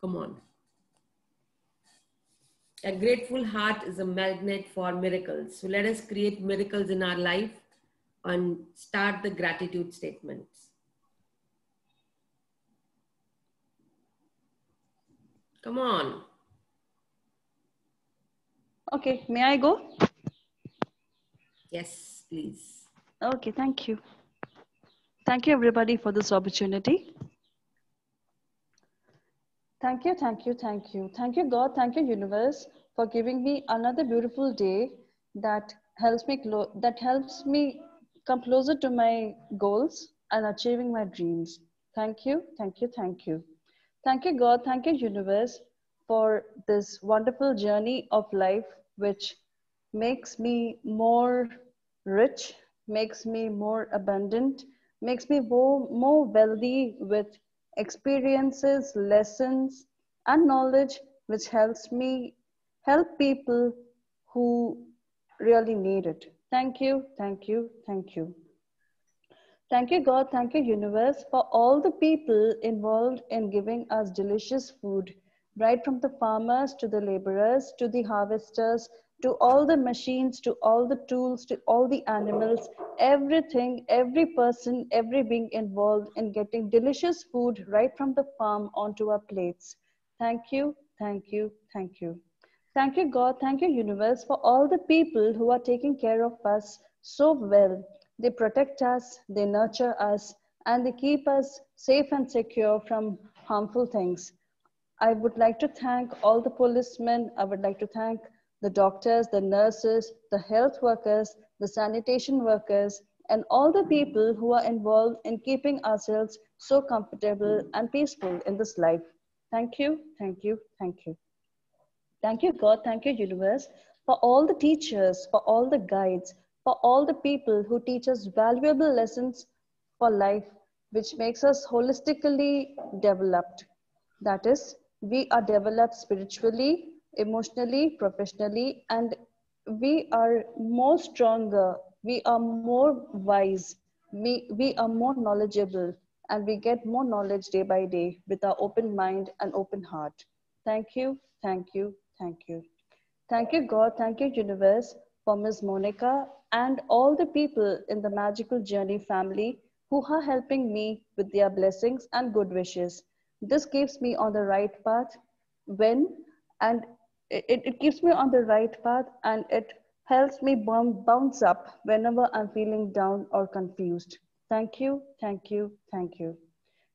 Come on. A grateful heart is a magnet for miracles. So let us create miracles in our life and start the gratitude statements. Come on. Okay, may I go? Yes, please. Okay, thank you. Thank you everybody for this opportunity. Thank you, thank you, thank you. Thank you, God, thank you, universe, for giving me another beautiful day that helps me come closer to my goals and achieving my dreams. Thank you, thank you, thank you. Thank you, God, thank you, universe, for this wonderful journey of life, which makes me more rich, makes me more abundant, makes me more wealthy with experiences, lessons, and knowledge, which helps me help people who really need it. Thank you, thank you, thank you. Thank you, God. Thank you, universe, for all the people involved in giving us delicious food, right from the farmers to the laborers to the harvesters to all the machines to all the tools to all the animals, everything, every person, every being involved in getting delicious food right from the farm onto our plates. Thank you, thank you, thank you. Thank you, God. Thank you, universe, for all the people who are taking care of us so well. They protect us, they nurture us, and they keep us safe and secure from harmful things. I would like to thank all the policemen. I would like to thank the doctors, the nurses, the health workers, the sanitation workers, and all the people who are involved in keeping ourselves so comfortable and peaceful in this life. Thank you, thank you, thank you. Thank you, God. Thank you, universe, for all the teachers, for all the guides, for all the people who teach us valuable lessons for life, which makes us holistically developed. That is, we are developed spiritually, emotionally, professionally, and we are more stronger, we are more wise, we are more knowledgeable, and we get more knowledge day by day with our open mind and open heart. Thank you, thank you, thank you. Thank you, God. Thank you, universe, for Ms. Monica and all the people in the Magical Journey family who are helping me with their blessings and good wishes. This keeps me on the right path when and it keeps me on the right path and it helps me bounce up whenever I'm feeling down or confused. Thank you, thank you, thank you.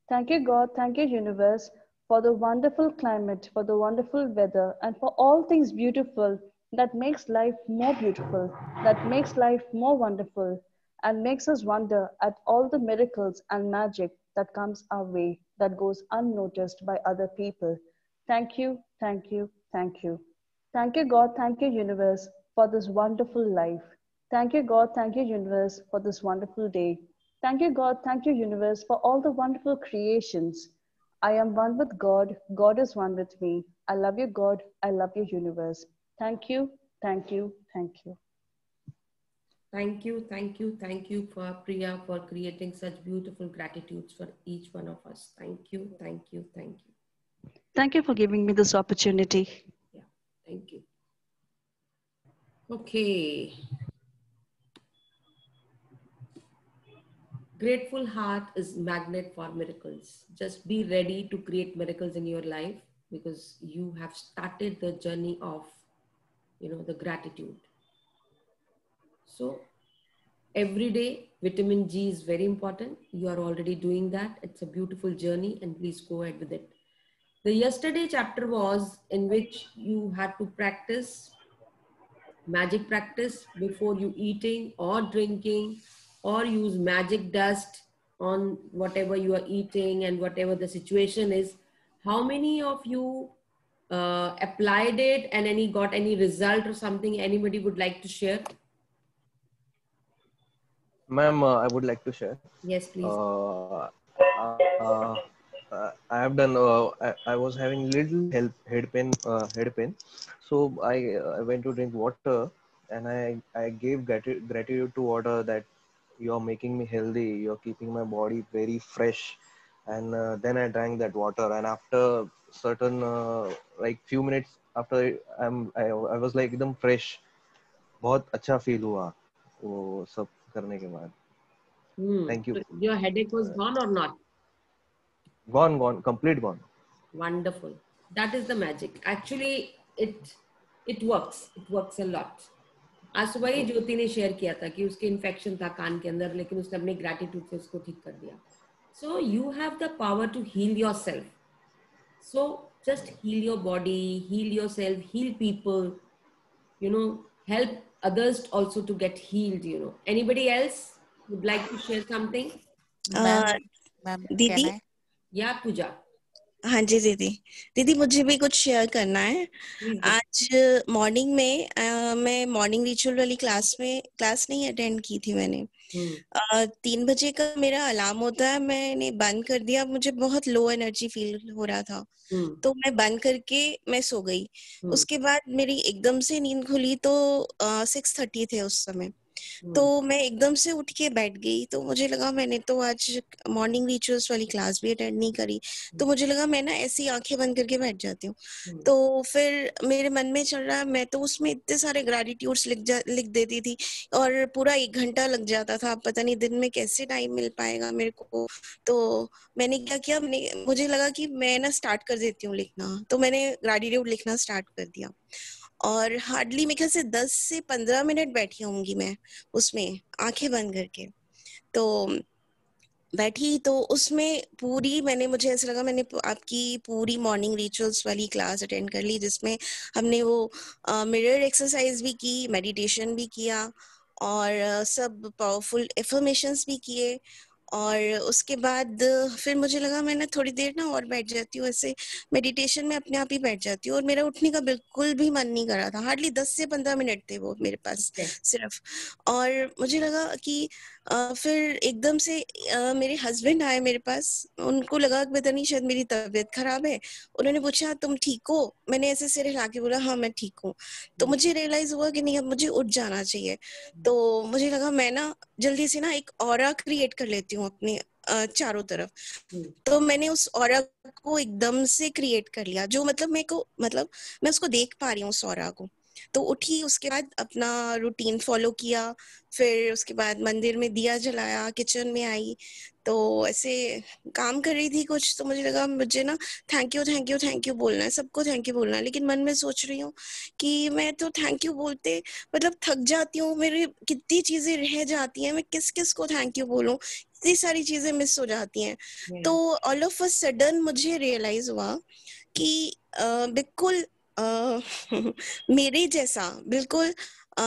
Thank you, God. Thank you, universe, for the wonderful climate, for the wonderful weather, and for all things beautiful that makes life more beautiful, that makes life more wonderful, and makes us wonder at all the miracles and magic that comes our way that goes unnoticed by other people. Thank you, thank you, thank you. Thank you, God. Thank you, universe, for this wonderful life. Thank you, God. Thank you, universe, for this wonderful day. Thank you, God. Thank you, universe, for all the wonderful creations. I am one with God. God is one with me. I love you, God. I love you, universe. Thank you, thank you, thank you. Thank you, thank you, thank you for Priya for creating such beautiful gratitudes for each one of us. Thank you, thank you, thank you. Thank you for giving me this opportunity. Yeah, thank you. Okay. Grateful heart is magnet for miracles. Just be ready to create miracles in your life because you have started the journey of, the gratitude. So every day, vitamin G is very important. You are already doing that. It's a beautiful journey and please go ahead with it. The yesterday chapter was in which you had to practice magic practice before you eating or drinking or use magic dust on whatever you are eating and whatever the situation is. How many of you applied it and got any result or something anybody would like to share? Ma'am, I would like to share. Yes, please. Uh, I have done. I was having little head pain. So I went to drink water, and I gave gratitude to water that you're making me healthy. You're keeping my body very fresh, and then I drank that water. And after certain like few minutes after I was like एकदम fresh, बहुत अच्छा feel हुआ वो सब करने के बाद. Thank you. So your headache was gone or not? Gone, complete gone. Wonderful. That is the magic. Actually, it works. It works a lot. आज सुबह ही ज्योति ने शेयर किया था कि उसके इन्फेक्शन था कान के अंदर, लेकिन उसने अपने ग्रैटिट्यूड से उसको ठीक कर दिया. So you have the power to heal yourself. So just heal your body, heal yourself, heal people. Help others also to get healed. Anybody else would like to share something? Ma'am दीदी, कहना है? Yeah, Pooja. हाँ जी दीदी मुझे भी कुछ share करना है. Please do. आज मॉर्निंग में मैं मॉर्निंग रिचुअल वाली क्लास नहीं अटेंड की थी मैंने. 3 बजे का मेरा अलार्म होता है, मैंने बंद कर दिया. मुझे बहुत लो एनर्जी फील हो रहा था, तो मैं बंद करके मैं सो गई. उसके बाद मेरी एकदम से नींद खुली तो 6:30 थे उस समय. तो मैं एकदम से उठ के बैठ गई. तो मुझे लगा मैंने तो आज मॉर्निंग रिचुअल्स वाली क्लास भी अटेंड नहीं करी, तो मुझे लगा मैं ना ऐसी आंखें बंद करके बैठ जाती हूँ. तो फिर मेरे मन में चल रहा, मैं तो उसमें इतने सारे ग्रेटिट्यूड्स लिख देती थी और पूरा 1 घंटा लग जाता था. पता नहीं दिन में कैसे टाइम मिल पाएगा मेरे को. तो मैंने क्या किया, मुझे लगा कि मैं ना स्टार्ट कर देती हूँ लिखना. तो मैंने ग्रेटिट्यूड लिखना स्टार्ट कर दिया और हार्डली मेरे ख्याल से 10 से 15 मिनट बैठी होंगी मैं उसमें आंखें बंद करके. तो बैठी तो उसमें मुझे ऐसा लगा मैंने आपकी पूरी मॉर्निंग रिचुअल्स वाली क्लास अटेंड कर ली, जिसमें हमने वो मिरर एक्सरसाइज भी की, मेडिटेशन भी किया और सब पावरफुल एफर्मेशंस भी किए. और उसके बाद फिर मुझे लगा मैं ना थोड़ी देर ना और बैठ जाती हूँ, ऐसे मेडिटेशन में अपने आप ही बैठ जाती हूँ. और मेरा उठने का बिल्कुल भी मन नहीं कर रहा था. हार्डली 10 से 15 मिनट थे वो मेरे पास सिर्फ. और मुझे लगा कि फिर एकदम से मेरे हस्बैंड आए मेरे पास. उनको लगा कि पता नहीं शायद मेरी तबीयत खराब है. उन्होंने पूछा तुम ठीक हो? मैंने ऐसे सिर हिला के बोला हाँ मैं ठीक हूँ. तो मुझे रियलाइज हुआ कि नहीं अब मुझे उठ जाना चाहिए. तो मुझे लगा मैं ना जल्दी से ना एक ऑरा क्रिएट कर लेती हूँ अपने चारों तरफ. तो मैंने उस ऑरा को एकदम से क्रिएट कर लिया, जो मतलब मैं उसको देख पा रही हूँ उस ऑरा को. तो उठी, उसके बाद अपना रूटीन फॉलो किया. फिर उसके बाद मंदिर में दिया जलाया, किचन में आई तो ऐसे काम कर रही थी कुछ. तो मुझे लगा मुझे ना थैंक यू बोलना है, सबको थैंक यू बोलना है. लेकिन मन में सोच रही हूँ कि मैं तो थैंक यू बोलते मतलब थक जाती हूँ, मेरी कितनी चीजें रह जाती हैं, मैं किस को थैंक यू बोलूं, इतनी सारी चीजें मिस हो जाती हैं. तो ऑल ऑफ अ सडन मुझे रियलाइज हुआ कि बिल्कुल मेरे जैसा बिल्कुल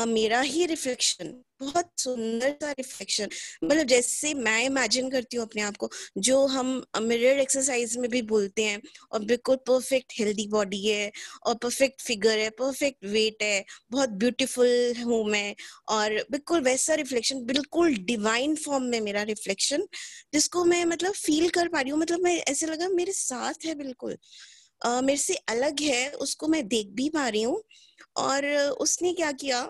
मेरा ही रिफ्लेक्शन, बहुत सुंदर सा रिफ्लेक्शन, मतलब जैसे मैं इमेजिन करती हूँ अपने आप को, जो हम मिरर एक्सरसाइज में भी बोलते हैं, और बिल्कुल परफेक्ट हेल्दी बॉडी है और परफेक्ट फिगर है, परफेक्ट वेट है, बहुत ब्यूटीफुल हूँ मैं, और बिल्कुल वैसा रिफ्लेक्शन, बिल्कुल डिवाइन फॉर्म में मेरा रिफ्लेक्शन, जिसको मैं मतलब फील कर पा रही हूँ. मतलब मैं ऐसे लगा मेरे साथ है, बिल्कुल मेरे से अलग है, उसको मैं देख भी पा रही हूँ. और उसने क्या किया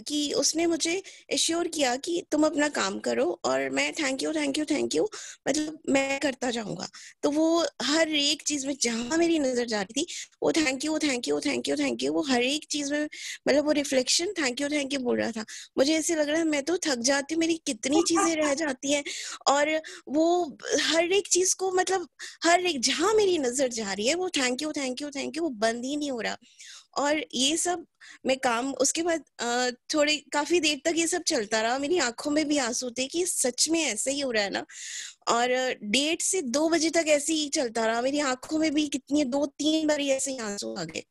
कि उसने मुझे एश्योर किया कि तुम अपना काम करो और मैं थैंक यू मतलब मैं करता जाऊंगा. तो वो हर एक चीज में जहां मेरी नजर जा रही थी वो थैंक यू वो हर एक चीज में मतलब वो रिफ्लेक्शन थैंक यू बोल रहा था. मुझे ऐसे लग रहा है मैं तो थक जाती हूँ, मेरी कितनी चीजें रह जाती हैं, और वो हर एक चीज को मतलब हर एक जहां मेरी नजर जा रही है वो थैंक यू वो बंद ही नहीं हो रहा. और ये सब मैं काम उसके बाद थोड़ी काफी देर तक ये सब चलता रहा. मेरी आंखों में भी आंसू थे कि सच में ऐसे ही हो रहा है ना. और 1:30 से 2 बजे तक ऐसे ही चलता रहा. मेरी आंखों में भी कितनी 2-3 बार ऐसे ही आंसू आ गए.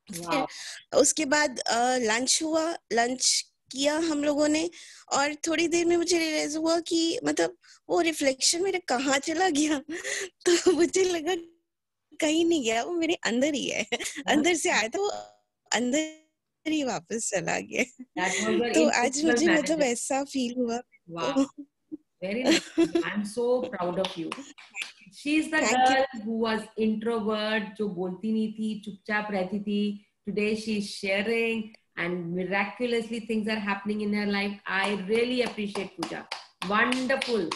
फिर उसके बाद लंच हुआ, लंच किया हम लोगों ने, और थोड़ी देर में मुझे रियलाइज हुआ कि मतलब वो रिफ्लेक्शन मेरा कहाँ चला गया. तो मुझे लगा कहीं नहीं गया, वो मेरे अंदर ही है. अंदर से आया था वो अंदर ही वापस चला गया. तो आज मुझे मतलब ऐसा फील हुआ. Wow, very nice. I'm so proud of you. She's the girl who was introvert, जो बोलती नहीं थी, चुपचाप रहती थी. Today she's sharing and miraculously things are happening in her life. I really appreciate Pooja. Wonderful.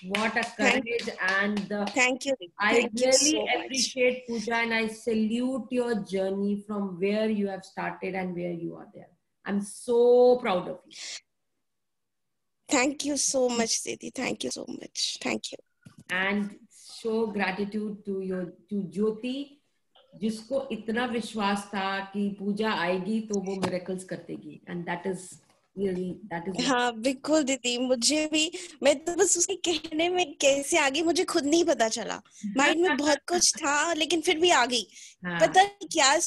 What a courage and the Thank you. I Thank you really so much. appreciate Pooja, and I salute your journey from where you have started and where you are there. I'm so proud of you. Thank you so much, Didi. Thank you so much. Thank you. And show gratitude to Jyoti, जिसको इतना विश्वास था कि पूजा आएगी तो वो miracles कर देगी, and that is हाँ बिल्कुल दीदी, मुझे भी, मैं तो बस उसके कहने में कैसे आ गई मुझे खुद नहीं पता चला। माइंड में बहुत कुछ था लेकिन फिर भी आ गई। पता नहीं क्या,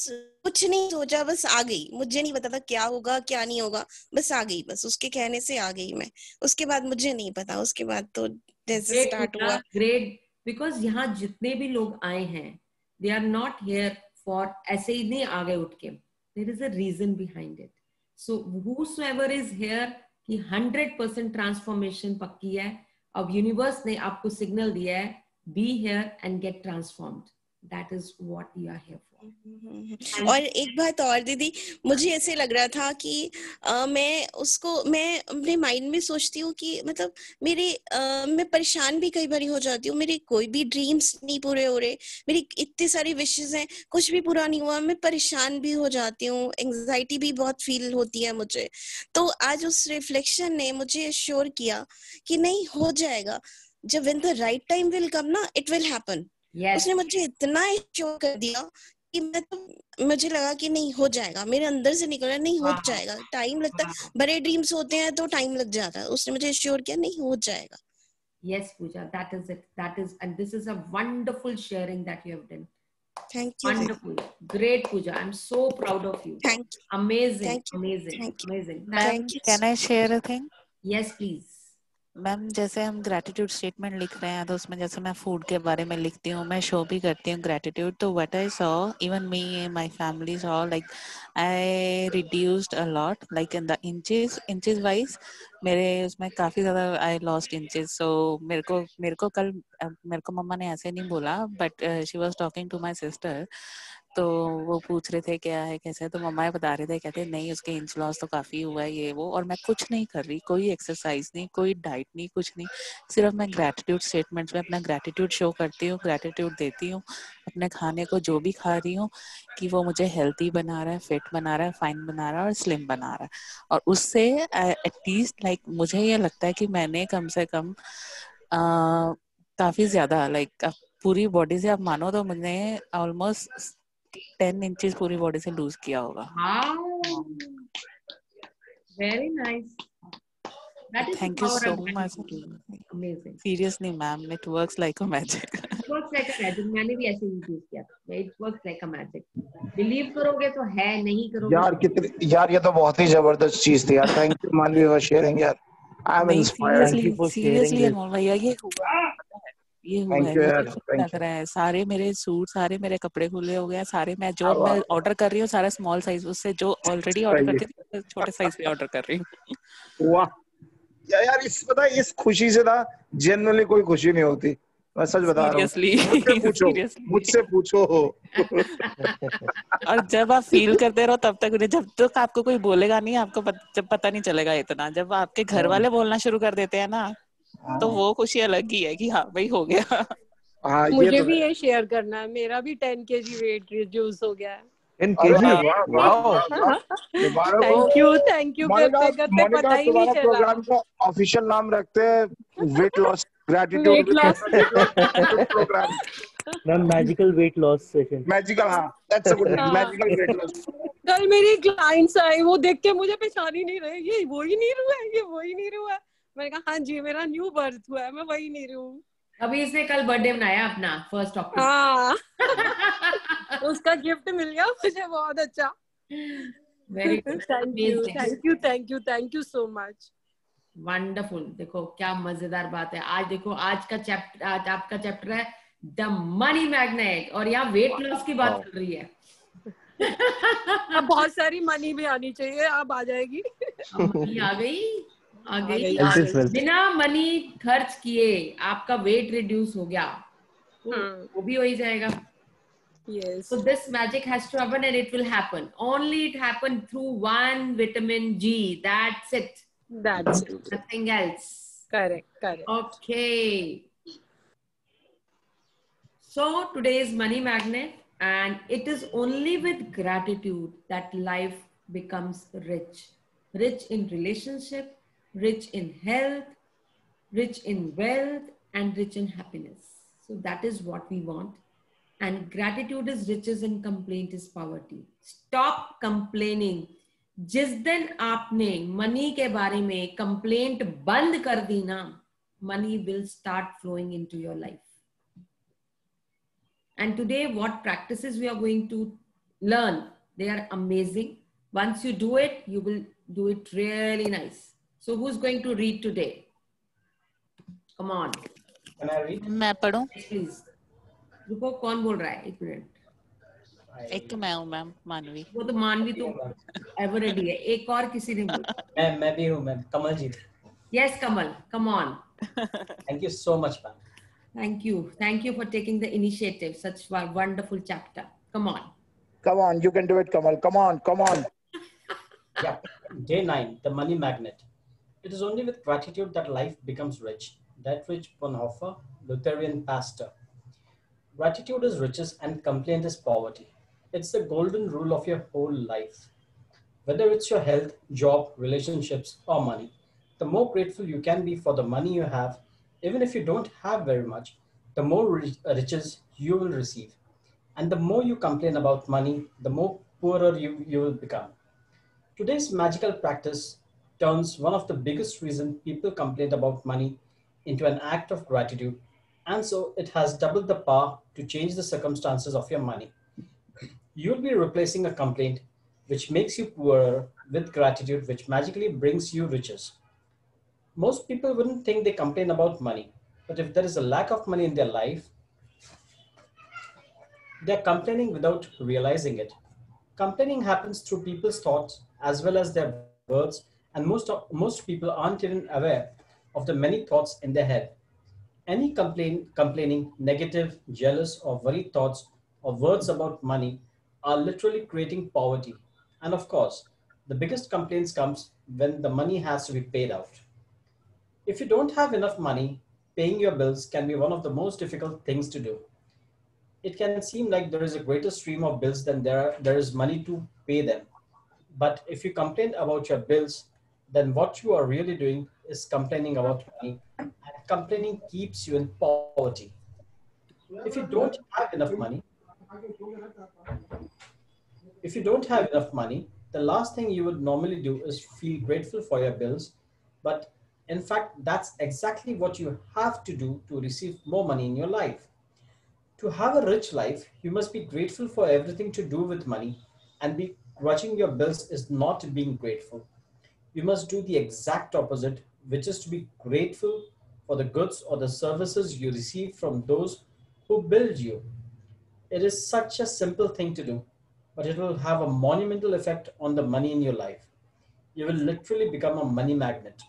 कुछ नहीं सोचा, बस आ गई। मुझे नहीं पता था क्या होगा क्या नहीं होगा, बस आ गई। बस उसके कहने से आ गई मैं। उसके बाद मुझे नहीं पता, उसके बाद तो जैसे स्टार्ट हुआ। ग्रेट, बिकॉज यहाँ जितने भी लोग आए हैं, they are not here for ऐसे ही नहीं आ गए उठ के, there is a reason behind it. So whosoever is here कि 100% ट्रांसफॉर्मेशन पक्की है। अब यूनिवर्स ने आपको सिग्नल दिया है, be here and get transformed. That is what you are here for. और एक बात और दीदी, मुझे ऐसे लग रहा था कि मैं अपने माइंड में सोचती हूँ कि मतलब मैं परेशान भी कई बार हो जाती हूँ। मेरे कोई भी ड्रीम्स नहीं पूरे हो रहे, मेरी इतनी सारी विशेस हैं, कुछ भी पूरा नहीं हुआ, मैं परेशान भी हो जाती हूँ, एंजाइटी भी बहुत फील होती है मुझे। तो आज उस रिफ्लेक्शन ने मुझे एश्योर किया कि नहीं, हो जाएगा। जब when the right time will come ना, it will happen. उसने मुझे इतना एश्योर कर दिया कि मुझे लगा कि नहीं, हो जाएगा। मेरे अंदर से निकला, नहीं हो जाएगा। टाइम लगता है, बड़े ड्रीम्स होते हैं तो टाइम लग जाता है। उसने मुझे एश्योर किया, नहीं हो जाएगा। Yes, Pooja, that is it. That is, and this is a wonderful sharing that you have done. Thank you. Wonderful. Great, Pooja. I'm so proud of you. Thank you. Amazing. Thank you. Amazing. Thank you. Amazing. Ma'am, can I share a thing? Yes, please. Ma'am, जैसे हम gratitude statement लिख रहे हैं तो उसमें जैसे मैं food के बारे में लिखती हूँ, मैं शो भी करती हूँ ग्रैटिट्यूड। तो what I saw, even me my family saw, like I reduced a lot, like in the inches wise मेरे उसमें काफी ज्यादा आई लॉस्ट इंचेस। सो मेरे को मम्मा ने ऐसे नहीं बोला, but she was talking to my sister. तो वो पूछ रहे थे क्या है कैसे है, तो मम्मा बता रहे थे, कहते नहीं उसके इंच लॉस तो काफी हुआ है ये वो। और मैं कुछ नहीं कर रही, कोई एक्सरसाइज नहीं, कोई डाइट नहीं, कुछ नहीं, सिर्फ मैं ग्रैटिट्यूड स्टेटमेंट्स में अपना ग्रैटिट्यूड शो करती हूँ, ग्रैटिट्यूड देती हूँ अपने खाने को, जो भी खा रही हूँ, कि वो मुझे हेल्थी बना रहा है, फिट बना रहा है, फाइन बना रहा है और स्लिम बना रहा है। और उससे एटलीस्ट लाइक मुझे ये लगता है कि मैंने कम से कम काफी ज्यादा लाइक पूरी बॉडी से आप मानो तो मैंने ऑलमोस्ट 10 इंचेस पूरी बॉडी से लूज किया होगा। Very nice. That is Thank you so much. Amazing. Seriously, ma'am, it works like a magic. It works like a magic. मैंने भी ऐसे ही यूज किया था। It works like a magic. Believe करोगे तो है, नहीं करोगे यार ये तो बहुत ही जबरदस्त चीज थी यार। Thank you मानवी for sharing यार। I'm inspired. Seriously अनमोल भैया, ये हुआ है, लग रहा है। सारे मेरे सूट, सारे मेरे कपड़े खुले हो गए, सारे मैं ऑर्डर कर रही हूँ सारा स्मॉल साइज, उससे जो ऑलरेडी ऑर्डर करती थी छोटे साइज पे ऑर्डर कर रही हूँ। वाह यार, पता है इस खुशी से ना जनरली कोई खुशी नहीं होती, मैं सच बता रहा हूँ। मुझसे पूछो। और जब आप फील करते रहो तब तक, जब तक आपको कोई बोलेगा नहीं, आपको जब पता नहीं चलेगा इतना। जब आपके घर वाले बोलना शुरू कर देते हैं ना, तो वो खुशी अलग ही है कि हाँ भाई हो गया। मुझे भी ये शेयर करना है, मेरा भी 10 kg वेट रिड्यूस हो गया है। थैंक यू करते पता ही नहीं चला। प्रोग्राम का ऑफिशियल नाम रखते हैं weight loss gratitude programme. Ma'am magical weight loss session. Magical, हाँ that's a good name, magical weight loss. कल मेरी क्लाइंट्स आए, वो देख के मुझे पहचान ही नहीं रहे, ये वो ही नहीं हुआ है, ये वो ही नहीं हुआ है। मैंने कहा हाँ जी, मेरा न्यू बर्थ हुआ है, मैं वही नहीं हूँ। अभी इसने कल बर्थडे मनाया अपना 1 अक्टूबर। हाँ उसका गिफ्ट मिल गया मुझे, बहुत अच्छा। Very good, thank you so much. Wonderful. देखो क्या मजेदार बात है। आज देखो, आज आपका चैप्टर है द मनी मैग्नेट, और यहाँ वेट लॉस की बात चल रही है। अब बहुत सारी मनी भी आनी चाहिए, अब आ जाएगी। मनी आ गई। बिना मनी खर्च किए आपका वेट रिड्यूस हो गया, वो भी हो ही जाएगा। Yes. So this magic has to happen, and it will happen. Only it happened through one vitamin G. That's it. Nothing else. Correct. Okay. So today is Money Magnet, and it is only with gratitude that life becomes rich. Rich in relationship, rich in health, rich in wealth, and rich in happiness. So that is what we want. And gratitude is riches and complaint is poverty. Stop complaining. जिस दिन आपने money के बारे में complaint बंद कर दी ना, money will start flowing into your life. And today, what practices we are going to learn, they are amazing. Once you do it, you will do it really nice. So who's going to read today? Come on. Can I read? मैं पढ़ूं? Yes, please. रुको, कौन बोल रहा है? एक minute. एक तो मैं हूँ मैम, मानवी. वो तो मानवी तो ever ready है. एक और किसी ने बोला. मैं भी हूँ ma'am, Kamal ji. Yes, Kamal. Come on. Thank you so much, ma'am. Thank you. Thank you for taking the initiative. Such a wonderful chapter. Come on. Come on, you can do it, Kamal. Come on. Yeah. Day 9, the money magnet. It is only with gratitude that life becomes rich. Dietrich Bonhoeffer, Lutheran pastor. Gratitude is riches and complaint is poverty. It's the golden rule of your whole life. Whether it's your health, job, relationships, or money, the more grateful you can be for the money you have, even if you don't have very much, the more riches you will receive. And the more you complain about money, the more poorer you will become. Today's magical practice turns one of the biggest reasons people complain about money into an act of gratitude, and so it has doubled the power to change the circumstances of your money. You'll be replacing a complaint which makes you poorer with gratitude, which magically brings you riches. Most people wouldn't think they complain about money, but if there is a lack of money in their life, they're complaining without realizing it. Complaining happens through people's thoughts as well as their words, and most people aren't even aware of the many thoughts in their head. Any complaining, negative, jealous, or worried thoughts or words about money are literally creating poverty. And of course, the biggest complaints comes when the money has to be paid out. If you don't have enough money, paying your bills can be one of the most difficult things to do. It can seem like there is a greater stream of bills than there is money to pay them. But if you complain about your bills, then what you are really doing is complaining about money, and complaining keeps you in poverty. If you don't have enough money, the last thing you would normally do is feel grateful for your bills. But in fact, that's exactly what you have to do to receive more money in your life. To have a rich life, you must be grateful for everything to do with money, and begrudging your bills is not being grateful. You must do the exact opposite, which is to be grateful for the goods or the services you receive from those who build you. It is such a simple thing to do, but it will have a monumental effect on the money in your life. You will literally become a money magnet.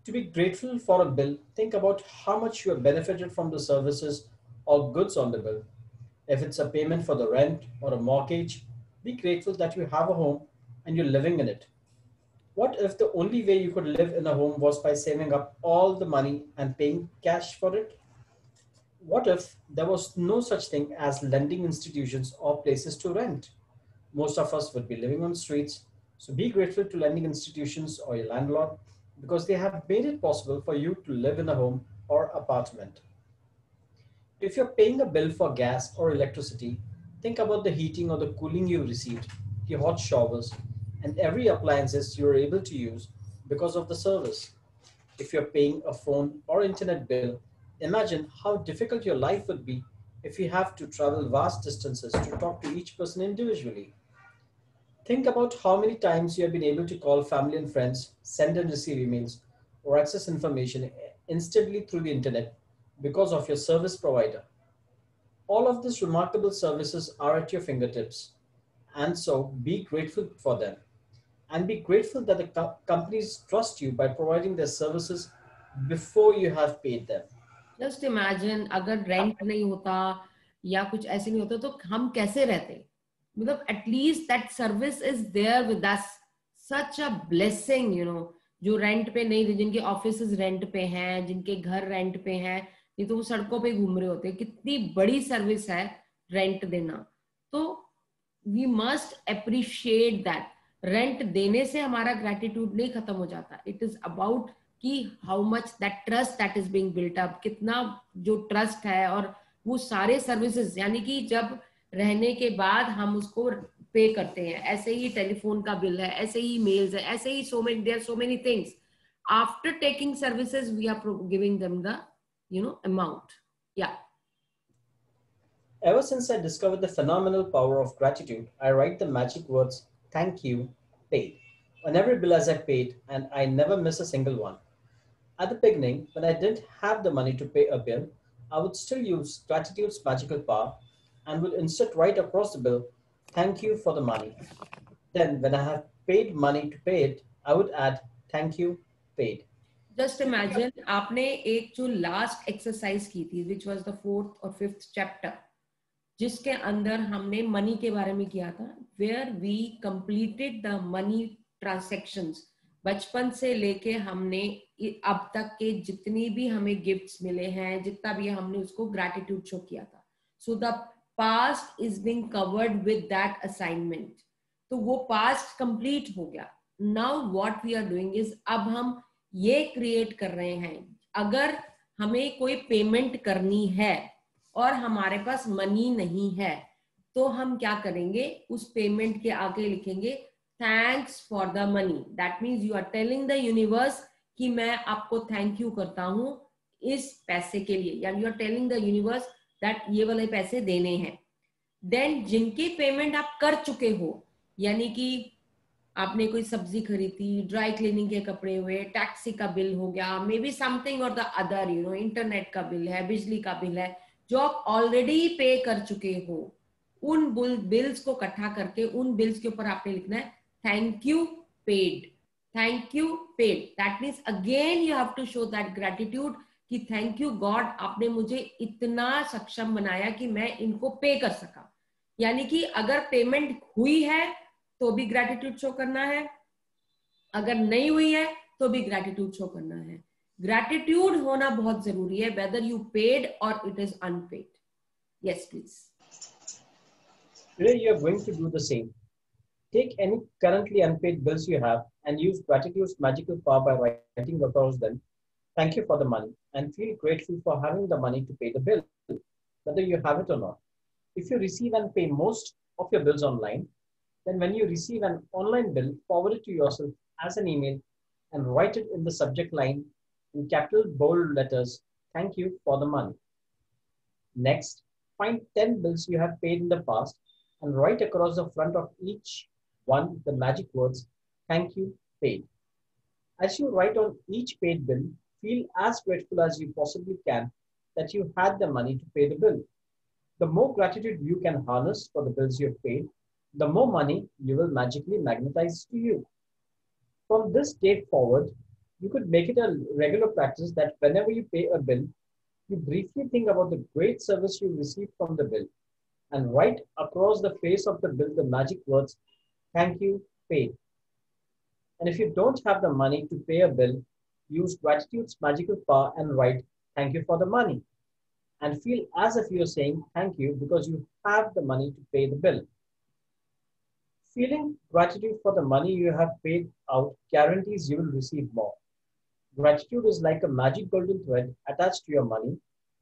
To be grateful for a bill, think about how much you have benefited from the services or goods on the bill. If it's a payment for the rent or a mortgage, be grateful that you have a home and you're living in it. What if the only way you could live in a home was by saving up all the money and paying cash for it? What if there was no such thing as lending institutions or places to rent? Most of us would be living on streets, so be grateful to lending institutions or your landlord because they have made it possible for you to live in a home or apartment. If you're paying a bill for gas or electricity, think about the heating or the cooling you received, the hot showers, and every appliances you're able to use because of the service. If you're paying a phone or internet bill, imagine how difficult your life would be if you have to travel vast distances to talk to each person individually. Think about how many times you have been able to call family and friends, send and receive emails, or access information instantly through the internet because of your service provider. All of these remarkable services are at your fingertips, and so be grateful for them. And be grateful that the companies trust you by providing their services before you have paid them. Just imagine अगर rent नहीं होता या कुछ ऐसे नहीं होता तो हम कैसे रहते? मतलब at least that service is there with us. Such a blessing, you know. जो रेंट पे नहीं, जिनके ऑफिस रेंट पे हैं, जिनके घर रेंट पे हैं, ये तो वो सड़कों पे घूम रहे होते हैं। कितनी बड़ी सर्विस है रेंट देना। तो we must appreciate that. Rent देने से हमारा ग्रेटिट्यूड नहीं खत्म हो जाता। इट इज अबाउट कि how much that trust that is being built up, कितना जो ट्रस्ट है, और वो सारे सर्विसेज, यानी कि जब रहने के बाद हम उसको पे करते हैं, ऐसे ही टेलीफोन का बिल है, ऐसे ही मेल्स है, ऐसे ही so many, there so many things, after taking services we are giving them the amount. Yeah. Ever since I discovered the phenomenal power of gratitude, I write the magic words, thank you, paid, on every bill as I paid, and I never miss a single one. At the beginning, when I didn't have the money to pay a bill, I would still use gratitude's magical power and would instead write across the bill, thank you for the money. Then, when I have paid money to pay it, I would add, thank you, paid. Just imagine, आपने एक जो last exercise की थी, which was the 4th और 5th chapter, जिसके अंदर हमने money के बारे में किया था, where we completed the money transactions. बचपन से लेके हमने अब तक के जितनी भी हमें गिफ्ट्स मिले हैं, जितना भी हमने उसको ग्रैटिट्यूड शो किया था. So the past is being covered with that assignment. तो वो पास्ट कंप्लीट हो गया. Now what we are doing is, अब हम ये क्रिएट कर रहे हैं, अगर हमें कोई पेमेंट करनी है और हमारे पास मनी नहीं है, तो हम क्या करेंगे, उस पेमेंट के आगे लिखेंगे thanks for the money. That means you are telling the universe कि मैं आपको थैंक यू करता हूं इस पैसे के लिए, या you are telling the universe that ये वाले पैसे देने हैं. देन जिनकी पेमेंट आप कर चुके हो, यानी कि आपने कोई सब्जी खरीदी, ड्राई क्लीनिंग के कपड़े हुए, टैक्सी का बिल हो गया, मे बी समथिंग और द अदर, इंटरनेट का बिल है, बिजली का बिल है, जो आप ऑलरेडी पे कर चुके हो, उन बिल्स को इकट्ठा करके उन बिल्स के ऊपर आपने लिखना है thank you paid, thank you paid. That means again you have to show that gratitude कि थैंक यू गॉड, आपने मुझे इतना सक्षम बनाया कि मैं इनको पे कर सका. यानी कि अगर पेमेंट हुई है तो भी ग्रैटिट्यूड शो करना है, अगर नहीं हुई है तो भी ग्रैटिट्यूड शो करना है. ग्रैटिट्यूड होना बहुत जरूरी है, whether you paid or it is unpaid. Yes, please. Today you are going to do the same. Take any currently unpaid bills you have and use gratitude's magical power by writing across them, thank you for the money, and feel grateful for having the money to pay the bill, whether you have it or not. If you receive and pay most of your bills online, then when you receive an online bill, forward it to yourself as an email and write it in the subject line in capital bold letters, thank you for the money. Next, find 10 bills you have paid in the past and write across the front of each one the magic words, thank you, paid. As you write on each paid bill, feel as grateful as you possibly can that you had the money to pay the bill. The more gratitude you can harness for the bills you have paid, the more money you will magically magnetize to you. From this date forward, you could make it a regular practice that whenever you pay a bill, you briefly think about the great service you received from the bill and write across the face of the bill the magic words, thank you, paid. And if you don't have the money to pay a bill, use gratitude's magical power and write, thank you for the money. And feel as if you're saying thank you because you have the money to pay the bill. Feeling gratitude for the money you have paid out guarantees you will receive more. Gratitude is like a magic golden thread attached to your money.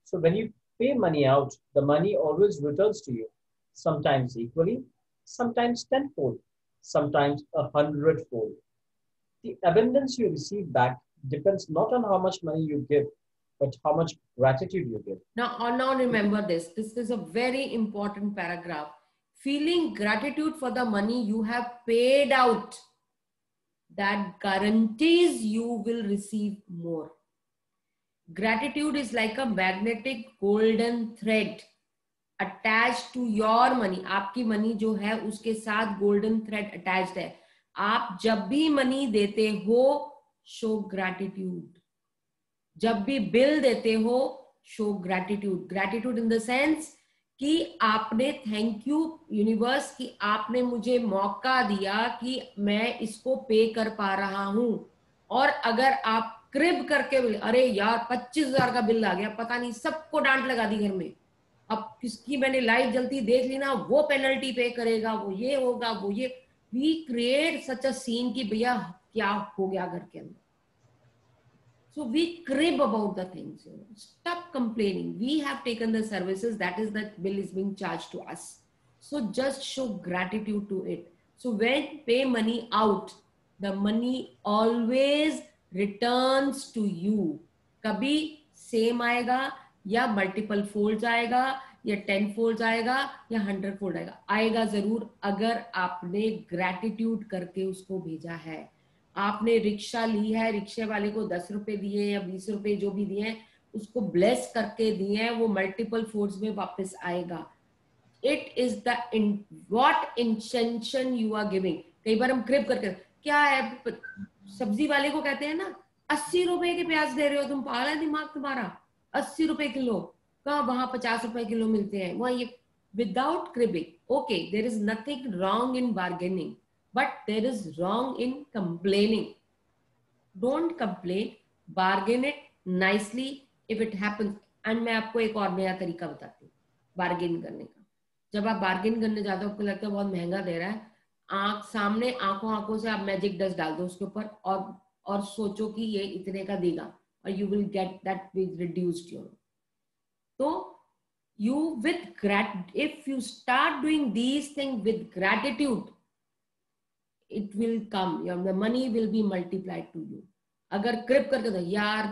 So when you pay money out, the money always returns to you, sometimes equally, sometimes tenfold, sometimes 100-fold. The abundance you receive back depends not on how much money you give, but how much gratitude you give. Now remember this. This is a very important paragraph. Feeling gratitude for the money you have paid out, that guarantees you will receive more. Gratitude is like a magnetic golden thread attached to your money. आपकी money जो है उसके साथ golden thread attached है. आप जब भी money देते हो, show gratitude. जब भी बिल देते हो, show gratitude. Gratitude in the sense कि आपने थैंक यू यूनिवर्स कि आपने मुझे मौका दिया कि मैं इसको पे कर पा रहा हूं. और अगर आप क्रिब करके बोले अरे यार 25,000 का बिल आ गया, पता नहीं सबको डांट लगा दी घर में, अब किसकी मैंने लाइट जलती देख ली ना, वो पेनल्टी पे करेगा, वो ये होगा, वो ये, we create such a scene कि भैया क्या हो गया घर के अंदर. So we crib about the things. Stop complaining. We have taken the services, that is that bill is being charged to us. So just show gratitude to it. So when pay money out, the money always returns to you. कभी same आएगा या multiple folds आएगा या 10 folds आएगा या 100 fold आएगा जरूर, अगर आपने gratitude करके उसको भेजा है. आपने रिक्शा ली है, रिक्शे वाले को 10 रुपए दिए या 20 रुपए जो भी दिए हैं, उसको ब्लेस करके दिए हैं, वो मल्टीपल फोर्स में वापस आएगा. It is the what intention you are giving. कई बार हम क्रिप करके क्या है, सब्जी वाले को कहते हैं ना 80 रुपए के प्याज दे रहे हो तुम, पागल है दिमाग तुम्हारा, 80 रुपए किलो, कहाँ वहां 50 रुपए किलो मिलते हैं वहां ये. Without cribbing, okay, there is nothing wrong in bargaining, but there is wrong in complaining. Don't complain, bargain it nicely if it happens. And मैं आपको एक और नया तरीका बताती हूँ बार्गेन करने का. जब आप बार्गेन करने जाते हो, आपको लगता है बहुत महंगा दे रहा है, सामने आंखों से आप मैजिक डस्ट डाल दो उसके ऊपर और सोचो कि ये इतने का देगा और you will get that with reduced, you know. तो you if you start doing these things with gratitude, it will come, the money will be multiplied to you. अगर क्रिप करके तो यार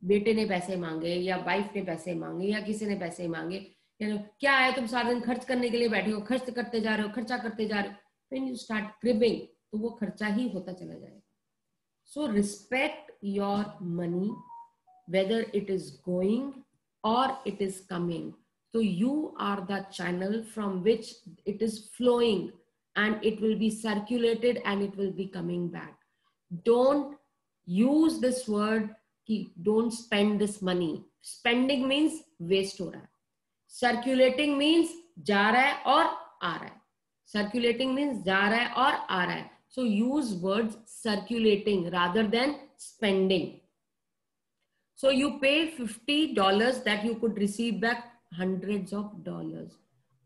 बेटे ने पैसे मांगे या वाइफ ने पैसे मांगे या किसी ने पैसे मांगे, क्या है तुम सारा दिन खर्च करने के लिए बैठे हो, खर्च करते जा रहे हो, खर्चा करते जा रहे हो. when you start cribbing तो वो खर्चा ही होता चला जाएगा. so respect your money whether it is going or it is coming. so you are the channel from which it is flowing and it will be circulated and it will be coming back. Don't use this word कि don't spend this money. Spending means waste हो रहा है. Circulating means जा रहा है और आ रहा है. Circulating means जा रहा है और आ रहा है. So use words circulating rather than spending. So you pay $50 that you could receive back hundreds of dollars.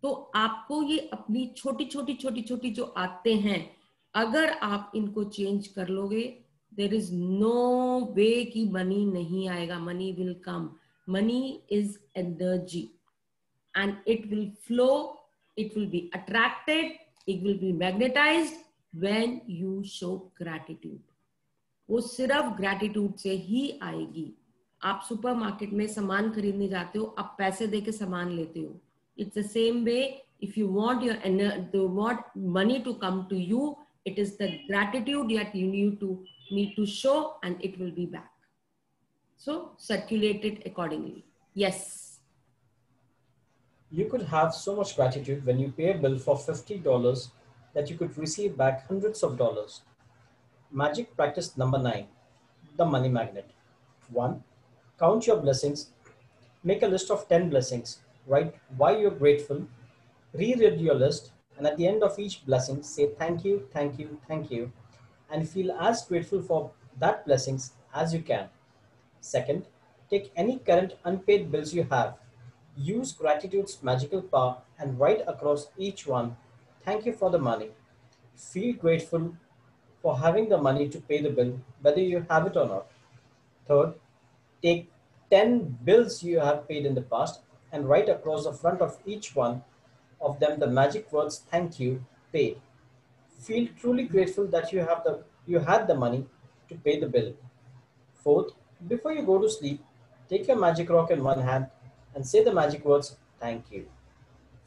तो आपको ये अपनी छोटी छोटी जो आते हैं, अगर आप इनको चेंज कर लोगे, देयर इज नो वे कि मनी नहीं आएगा. Money will come. Money is energy and it will flow, it will be attracted, it will be magnetised when you show gratitude. वो सिर्फ ग्रैटिट्यूड से ही आएगी. आप सुपरमार्केट में सामान खरीदने जाते हो, आप पैसे देके सामान लेते हो. It's the same way. If you want money to come to you, it is the gratitude that you need to show, and it will be back. So circulate it accordingly. Yes. You could have so much gratitude when you pay a bill for $50 that you could receive back hundreds of dollars. Magic practice number 9, the money magnet. 1. Count your blessings. Make a list of 10 blessings. Write why you're grateful, reread your list, and at the end of each blessing, say thank you, thank you, thank you, and feel as grateful for that blessings as you can. Second, take any current unpaid bills you have. Use gratitude's magical power and write across each one, thank you for the money. Feel grateful for having the money to pay the bill, whether you have it or not. Third, take 10 bills you have paid in the past and write across the front of each one of them the magic words thank you, paid. Feel truly grateful that you had the money to pay the bill. Fourth, before you go to sleep, take your magic rock in one hand and say the magic words thank you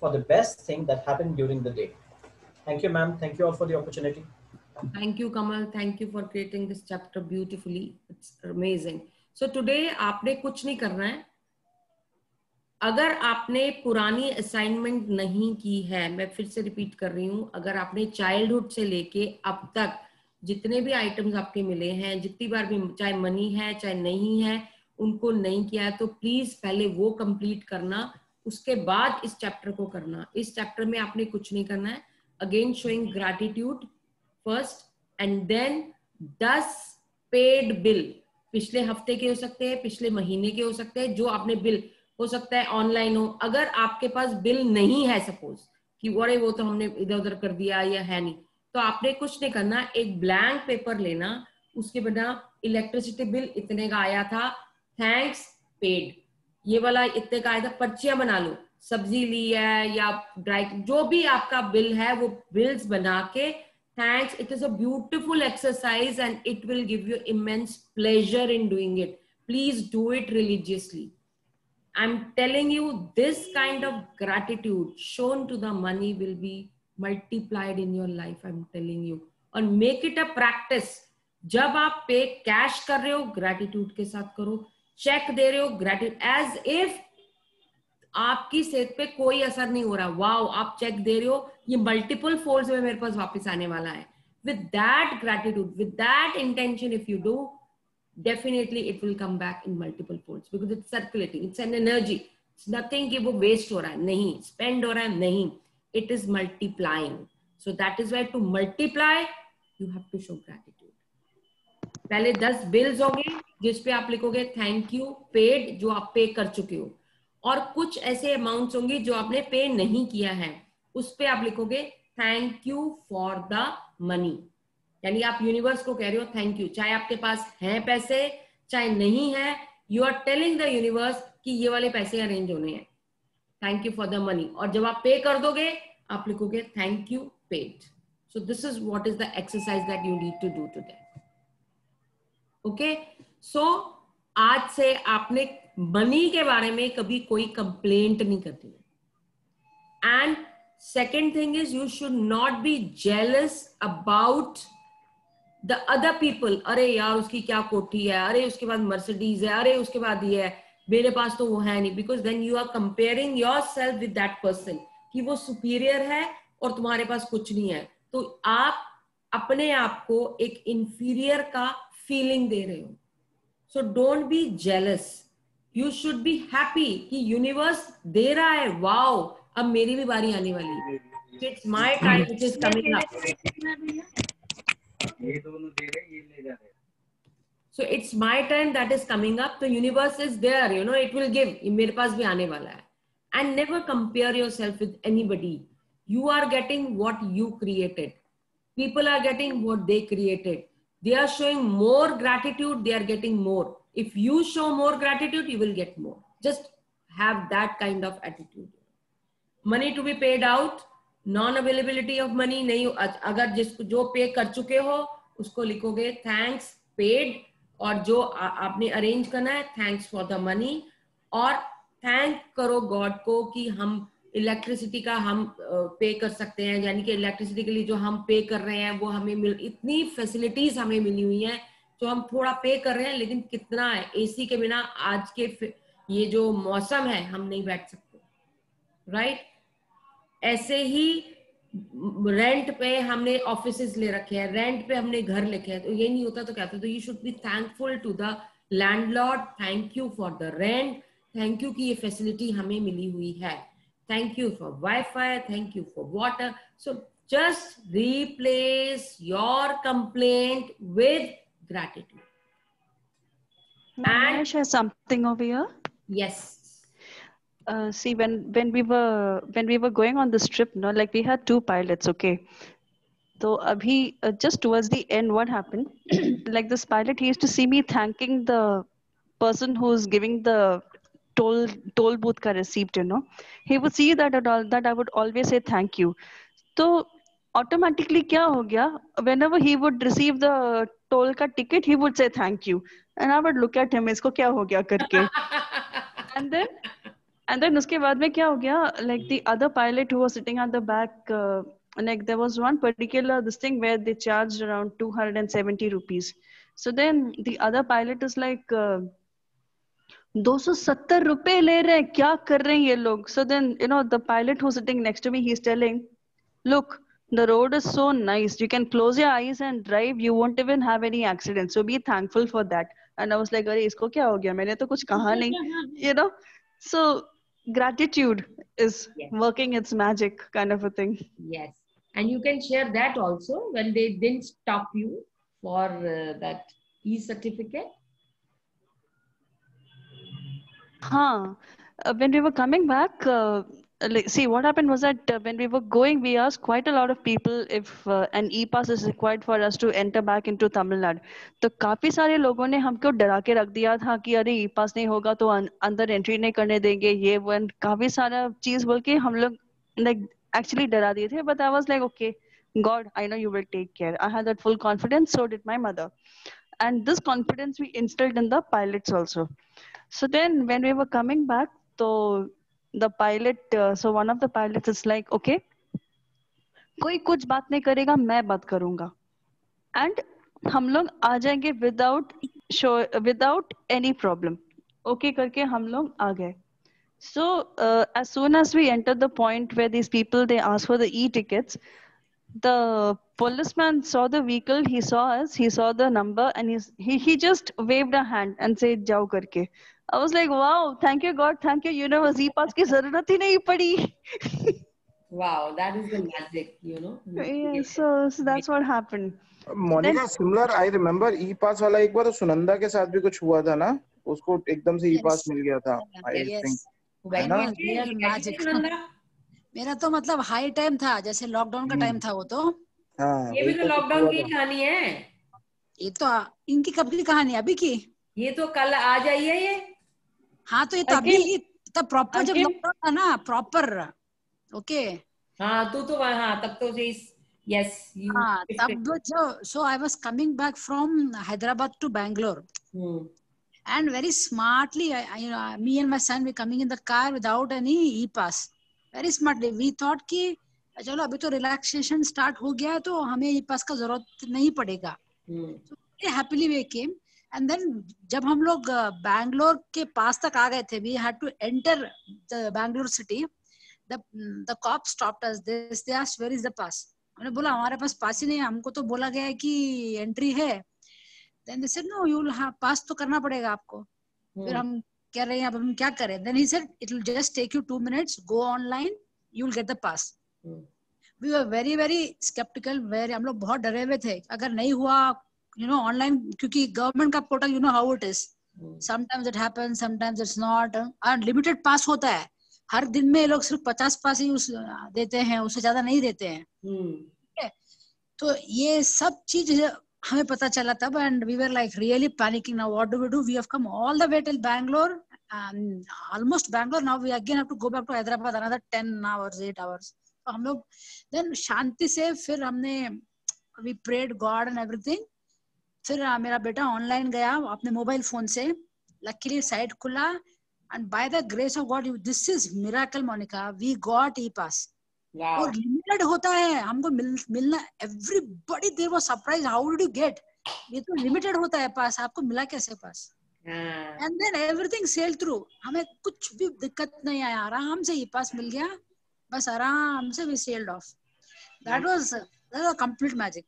for the best thing that happened during the day. Thank you, ma'am. Thank you all for the opportunity. Thank you, Kamal. Thank you for creating this chapter beautifully. It's amazing. So today आपने कुछ नहीं करना है. अगर आपने पुरानी assignment नहीं की है, मैं फिर से रिपीट कर रही हूँ, अगर आपने चाइल्डहुड से लेके अब तक जितने भी आइटम्स आपके मिले हैं, जितनी बार भी, चाहे मनी है चाहे नहीं है, उनको नहीं किया है, तो प्लीज पहले वो कंप्लीट करना, उसके बाद इस चैप्टर को करना. इस चैप्टर में आपने कुछ नहीं करना है. Again showing gratitude first, and then 10 paid bill, पिछले हफ्ते के हो सकते हैं, पिछले महीने के हो सकते हैं, जो आपने बिल, हो सकता है ऑनलाइन हो। अगर आपके पास बिल नहीं है, सपोज कि अरे वो तो हमने इधर उधर कर दिया या है नहीं, तो आपने कुछ नहीं करना, एक ब्लैंक पेपर लेना, उसके बिना इलेक्ट्रिसिटी बिल इतने का आया था, थैंक्स पेड, ये वाला इतने का आया था, पर्चियां बना लो, सब्जी ली है या ड्राई, जो भी आपका बिल है वो बिल्स बना के thanks. It is a beautiful exercise and it will give you immense pleasure in doing it. Please do it religiously. I'm telling you, this kind of gratitude shown to the money will be multiplied in your life. I'm telling you. And make it a practice. जब आप पे cash कर रहे हो, gratitude के साथ करो, check दे रहे हो, ग्रेटिट्यूड, एज इफ आपकी सेहत पे कोई असर नहीं हो रहा, वाओ आप चेक दे रहे हो, ये मल्टीपल फोल्ड्स में मेरे पास वापस आने वाला है। With that gratitude, with that intention, if you do, definitely it will come back in multiple folds, because it's circulating, it's an energy, it's nothing कि वो वेस्ट हो रहा है, नहीं, स्पेंड हो रहा है, नहीं, it is multiplying. So that is why to multiply you have to show gratitude. पहले 10 बिल्स होंगे जिसपे आप लिखोगे थैंक यू पेड, जो आप पे कर चुके हो, और कुछ ऐसे अमाउंट्स होंगे जो आपने पे नहीं किया है, उस पे आप लिखोगे thank you for the money. यानी आप यूनिवर्स को कह रहे हो थैंक यू, चाहे आपके पास हैं पैसे चाहे नहीं है, you are telling the universe कि ये वाले पैसे अरेंज होने हैं, thank you for the money. और जब आप पे कर दोगे आप लिखोगे thank you paid. So this is what is the exercise that you need to do today. Okay, so आज से आपने मनी के बारे में कभी कोई कंप्लेंट नहीं करनी है। And second thing is you should not be jealous about the other people. अरे यार उसकी क्या कोठी है, अरे उसके बाद मर्सिडीज है, अरे उसके बाद ये है, मेरे पास तो वो है नहीं, because then you are comparing yourself with that person कि वो सुपीरियर है और तुम्हारे पास कुछ नहीं है, तो आप अपने आप को एक इंफीरियर का फीलिंग दे रहे हो। So don't be jealous, you should be happy कि यूनिवर्स दे रहा है, वाओ अब मेरी भी बारी आने वाली है, it's my time which is coming up. ये दोनों दे रहे, ये ले जा रहे, so it's my time that is coming up, तो universe is there, you know it will give, मेरे पास भी आने वाला है। And never compare yourself with anybody, you are getting what you created, people are getting what they created, they are showing more gratitude, they are getting more. If you show more gratitude you will get more, just have that kind of attitude. Money to be paid out, non availability of money नहीं, अगर जिसको जो पे कर चुके हो उसको लिखोगे थैंक्स पेड, और जो आपने अरेंज करना है थैंक्स फॉर द मनी, और थैंक करो गॉड को कि हम इलेक्ट्रिसिटी का हम पे कर सकते हैं, यानी कि इलेक्ट्रिसिटी के लिए जो हम पे कर रहे हैं वो हमें इतनी फैसिलिटीज हमें मिली हुई हैं, जो हम थोड़ा पे कर रहे हैं, लेकिन कितना है, एसी के बिना आज के ये जो मौसम है हम नहीं बैठ सकते, राइट? ऐसे ही रेंट पे हमने ऑफिसेज ले रखे हैं, रेंट पे हमने घर लिखे हैं, तो ये नहीं होता तो क्या होता, तो you should be thankful to the landlord, thank you for the rent, thank you कि ये फैसिलिटी हमें मिली हुई है, thank you for Wi-Fi, thank you for water. So just replace your complaint with gratitude. May I share something over here? Yes. See, when we were going on this trip, no, like we had 2 pilots, okay. So abhi just towards the end, what happened? Like this pilot, he used to see me thanking the person who's giving the toll booth ka receipt, you know. He would see that I would always say thank you. So automatically kya ho gaya, whenever he would receive the toll ka ticket, he would say thank you, and I would look at him, isko kya ho gaya karke. and then uske baad mein kya ho gaya, like the other pilot who was sitting at the back, like there was one particular this thing where they charged around 270 rupees. So then the other pilot is like 270 रुपए ले रहे हैं, क्या कर रहे हैं ये लोग? So then, you know, the pilot who's sitting next to me, he's telling, look, the road is so nice, you can close your eyes and drive, you won't even have any accidents, so be thankful for that. And I was like, अरे इसको क्या हो गया, मैंने तो कुछ कहा नहीं, you know. So gratitude is working its magic, kind of a thing. Yes, and you can share that also when they didn't stop you for that e-certificate? When we were coming back, see what happened was that when we were going, we asked quite a lot of people if an e-pass is required for us to enter back into Tamil Nadu. तो काफी सारे लोगों ने हमको डरा के रख दिया था कि अरे ई-पास नहीं होगा तो अंदर एंट्री नहीं करने देंगे, ये वो काफी सारा चीज बोल के हम लोग like actually डरा दिए थे. But I was like, okay, God, I know you will take care. I had that full confidence. So did my mother, and this confidence we instilled in the pilots also. So then when we were coming back, so the pilot, so one of the pilots is like, okay, कोई कुछ बात नहीं करेगा, मैं बात करूंगा. And हम लोग आ जाएंगे without any problem. Okay करके हम लोग आ गए. So as soon as we entered the point where these people, they asked for the e-tickets, the policeman saw the vehicle, he saw us, he saw the number, and he just waved a hand and said jao karke. I was like, wow, thank you God, thank you universe, e-pass ki zarurat hi nahi padi. Wow, that is the magic, you know. Yeah, so that's what happened. Monika, similar I remember ई पास वाला एक बार तो सुनंदा के साथ भी कुछ हुआ था ना, उसको एकदम से ई पास मिल गया था. आई थिंक मेरा तो मतलब हाई टाइम था, जैसे लॉकडाउन का टाइम था वो तो. हाँ, ये भी तो लॉकडाउन की कहानी है. ये तो इनकी कब की कहानी, अभी की? ये तो कल आ जाइए ये. हाँ तो ये तो अभी तब प्रॉपर जब लॉकडाउन था ना, प्रॉपर. ओके. हाँ तू तो हाँ तब तो yes. हाँ तब जो so I was coming back from Hyderabad to Bangalore. And very smartly, you know, me and my son were coming in the car without any e-pass. Very smartly, we thought कि चलो अभी तो relaxation start हो गया है तो हमें e-pass का जरूरत नहीं पड़ेगा. So very happily we came, and then जब हम लोग बैंगलोर के पास तक आ गए थे, we had to enter the Bangalore city. The cop stopped us. They asked where is the pass. हमने बोला हमारे पास पास ही नहीं है, हमको तो बोला गया है कि एंट्री है. Then they said no, you will have pass तो करना पड़ेगा आपको. फिर हम कह रहे हैं अब हम क्या करें. Then he said it will just take you 2 minutes, go online, you will get the pass. We were very very skeptical, very हम लोग बहुत डरे हुए थे अगर नहीं हुआ, you know, online, क्योंकि गवर्नमेंट का portal you know how it is. Sometimes it happens, sometimes it's not. और limited pass होता है, हर दिन में ये लोग सिर्फ 50 पास ही देते हैं, उससे ज्यादा नहीं देते हैं. तो ये सब चीज हमें पता चला तब, and we were like really panicking. Now what do we do? We have come all the way till Bangalore, almost Bangalore. Now we again have to go back to Hyderabad another 10 hours, 8 hours. तो हम लोग then शांति से फिर हमने we prayed God and everything. फिर मेरा बेटा online गया अपने मोबाइल फोन से, लकीली साइट खुला, and by the grace of God, this is miracle, Monica, we got e-pass. Wow. और लिमिटेड होता है, हमको मिलना, everybody there was surprised, how did you get? ये तो लिमिटेड होता है पास, आपको मिला कैसे पास? And then everything sailed through. हमें कुछ भी दिक्कत नहीं आया, आराम से e-pass मिल गया, बस आराम से we sailed off. That was a complete magic.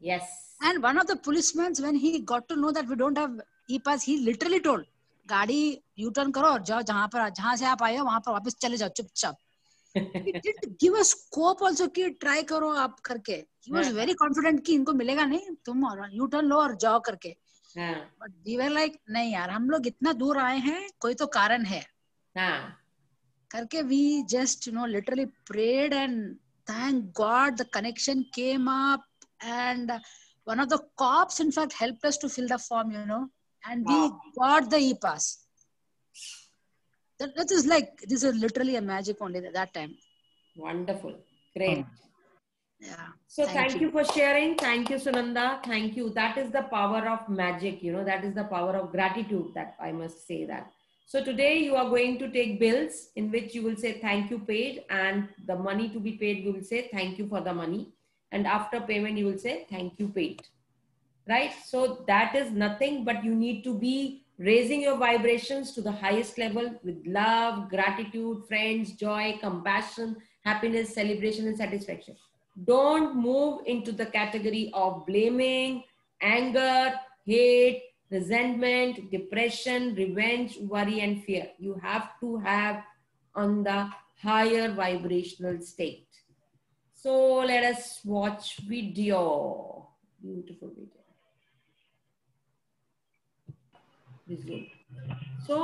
Yes. And one of the policemen, when he got to know that we don't have e-pass, he literally told, गाड़ी यू टर्न करो और जाओ जहाँ से आप आए हो वहां पर वापस चले जाओ चुपचाप. He didn't give a scope also कि ट्राई करो आप करके. He was very confident कि इनको मिलेगा नहीं, तुम यू टर्न लो और जाओ करके. But we were like नहीं यार, हम लोग इतना दूर आए हैं, कोई तो कारण है करके. We just, you know, literally prayed, and thank God the connection came up, and one of the cops in fact helped us to fill the form, you know. And we got the e-pass. That is like, this is literally a magic only at that time. Wonderful. Great. Yeah. So thank you for sharing. Thank you, Sunanda. Thank you. That is the power of magic. You know, that is the power of gratitude, that I must say that. So today you are going to take bills in which you will say thank you paid, and the money to be paid, you will say thank you for the money. And after payment, you will say thank you paid. Right? So that is nothing, but you need to be raising your vibrations to the highest level with love, gratitude, friends, joy, compassion, happiness, celebration, and satisfaction. Don't move into the category of blaming, anger, hate, resentment, depression, revenge, worry, and fear. You have to have on the higher vibrational state. So let us watch video. Beautiful video. So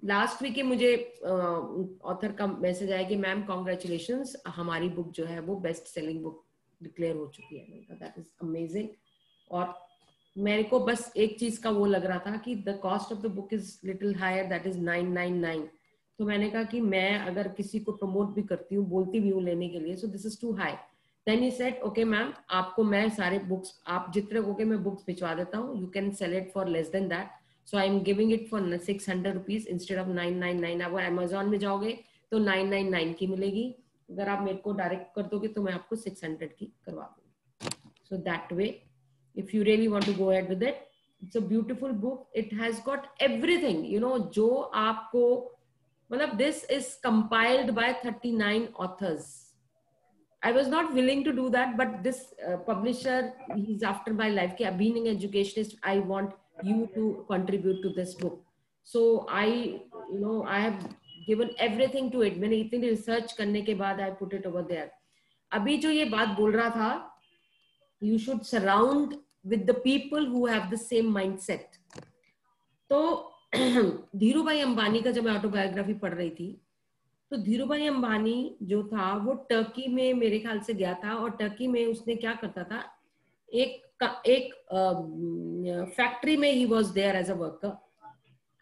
last week ही मुझे author का message आया कि ma'am congratulations, हमारी book जो है वो best selling book declare हो चुकी है। That is amazing. और मेरे को बस एक चीज का वो लग रहा था कि the cost of the book is little higher, that is 999। तो मैंने कहा कि मैं अगर किसी को प्रमोट भी करती हूँ, बोलती भी हूँ लेने के लिए, so this is too high. Then he said okay ma'am, आपको मैं सारे बुक्स, आप जितने कहोगे मैं बुक्स भिजवा देता हूँ, you can sell it for less than that. So I am giving it for 600 rupees instead of 999। अगर अमेजोन में जाओगे तो 999 की मिलेगी, अगर आप मेरे को डायरेक्ट कर दोगे तो मैं आपको 600 की करवा दूंगी। So that way if you really want to go ahead with it, it's a beautiful book. It has got everything, you know, जो आपको मतलब this is compiled by 39 authors. I was not willing to do that, but this publisher, he's after my life. कि being an educationist, I want you to contribute to this book. So I, you know, I have given everything to it. मैंने इतनी research करने के बाद I put it over there. अभी जो ये बात बोल रहा था, you should surround with the people who have the same mindset. तो धीरू भाई अंबानी का जब मैं ऑटोबायोग्राफी पढ़ रही थी, तो धीरू भाई अंबानी जो था वो टर्की में मेरे ख्याल से गया था, और टर्की में उसने क्या करता था, एक फैक्ट्री में he was there as a worker,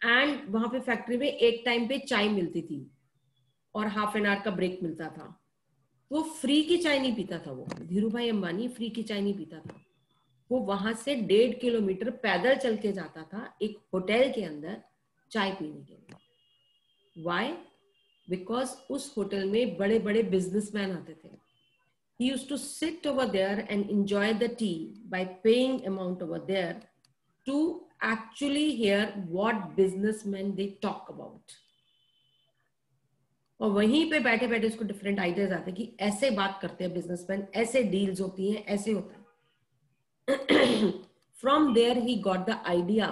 and वहां पे फैक्ट्री में एक टाइम पे चाय मिलती थी और हाफ एन आवर का ब्रेक मिलता था। वो फ्री की चाय नहीं पीता था, वो धीरू भाई अंबानी फ्री की चाय नहीं पीता था। वो वहां से 1.5 किलोमीटर पैदल चल के जाता था एक होटल के अंदर चाय पीने के लिए। व्हाई? बिकॉज उस होटल में बड़े बड़े बिजनेसमैन आते थे। He used to sit over there and enjoy the tea by paying amount over there to actually hear what businessmen they talk about. और वहीं पे बैठे बैठे उसको डिफरेंट आइडियाज आते हैं कि ऐसे बात करते हैं बिजनेसमैन, ऐसे डील्स होती हैं, ऐसे होता है। From there he got the idea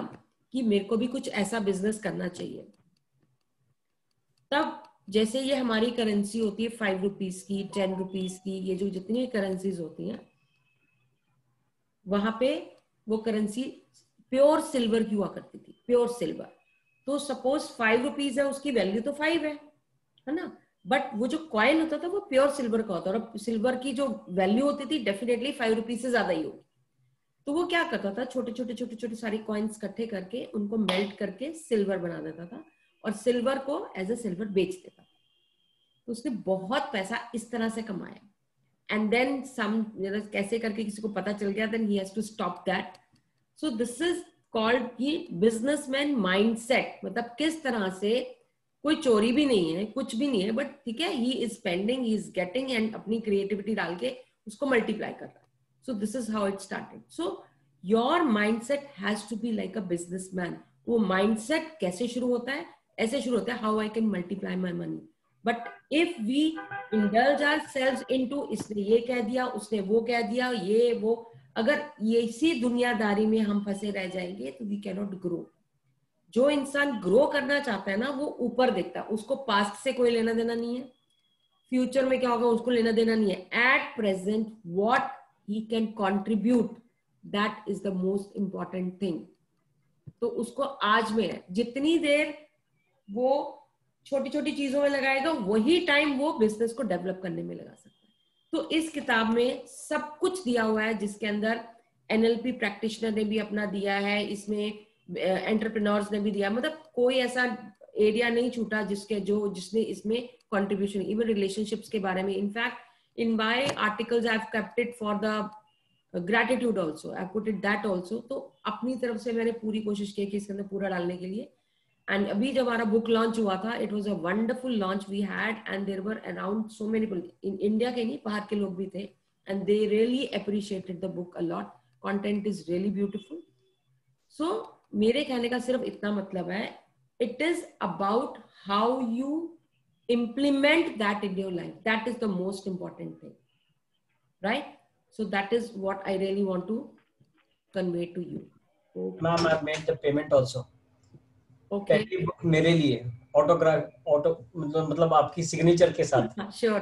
कि मेरे को भी कुछ ऐसा बिजनेस करना चाहिए। तब जैसे ये हमारी करेंसी होती है 5 रुपीज की, 10 रुपीज की, ये जो जितनी करेंसीज होती हैं, वहां पे वो करेंसी प्योर सिल्वर की हुआ करती थी, प्योर सिल्वर। तो सपोज 5 रुपीज है, उसकी वैल्यू तो 5 है ना, बट वो जो कॉइन होता था वो प्योर सिल्वर का होता था, और सिल्वर की जो वैल्यू होती थी डेफिनेटली 5 रुपीज से ज्यादा ही होगी। तो वो क्या करता था, छोटे छोटे सारी कॉइन्स इकट्ठे करके उनको मेल्ट करके सिल्वर बना देता था, और सिल्वर को एज अ सिल्वर बेच देता था। तो उसने बहुत पैसा इस तरह से कमाया। एंड देन सम कैसे करके किसी को पता चल गया, then he has to stop that. So this is called कि बिजनेसमैन माइंडसेट। मतलब किस तरह से कोई चोरी भी नहीं है, कुछ भी नहीं है, बट ठीक है, he is spending, he is getting, and अपनी क्रिएटिविटी डाल के उसको मल्टीप्लाई कर रहा है। So this is how it started. So your mindset has to be like a businessman. वो mindset कैसे शुरू होता है? ऐसे शुरू होता है, how I can multiply my money. But if we indulge ourselves into इसने ये कह दिया, उसने वो कह दिया, ये वो, अगर ये इसी दुनियादारी में हम फंसे रह जाएंगे तो we cannot grow. जो इंसान ग्रो करना चाहता है ना, वो ऊपर देखता है, उसको पास्ट से कोई लेना देना नहीं है, फ्यूचर में क्या होगा उसको लेना देना नहीं है। At present what he can contribute, that is the most important thing. तो उसको आज में है, जितनी देर वो छोटी छोटी चीजों में लगाएगा, वही टाइम वो बिजनेस को डेवलप करने में लगा सकता है। तो इस किताब में सब कुछ दिया हुआ है, जिसके अंदर NLP प्रैक्टिशनर ने भी अपना दिया है, इसमें एंटरप्रेन्योर्स ने भी दिया, मतलब कोई ऐसा एरिया नहीं छूटा जिसने इसमें कंट्रीब्यूशन, इवन रिलेशनशिप्स के बारे में। In fact in my articles I've kept it for the gratitude also, I put it that also. तो अपनी तरफ से मैंने पूरी कोशिश की कि इसके अंदर पूरा डालने के लिए। एंड अभी जब हमारा बुक लॉन्च हुआ था, it was a wonderful launch we had, and there were around so many people, in India के नहीं, बाहर के लोग भी थे, and they really appreciated the book a lot. Content is really beautiful. So मेरे कहने का सिर्फ इतना मतलब है, it is about how you implement that in your life. That is the most important thing, right? So that is what I really want to convey to you. Okay. Ma'am, I've made the payment also. Okay. पहली book मेरे लिए मतलब आपकी signature के साथ। Sure.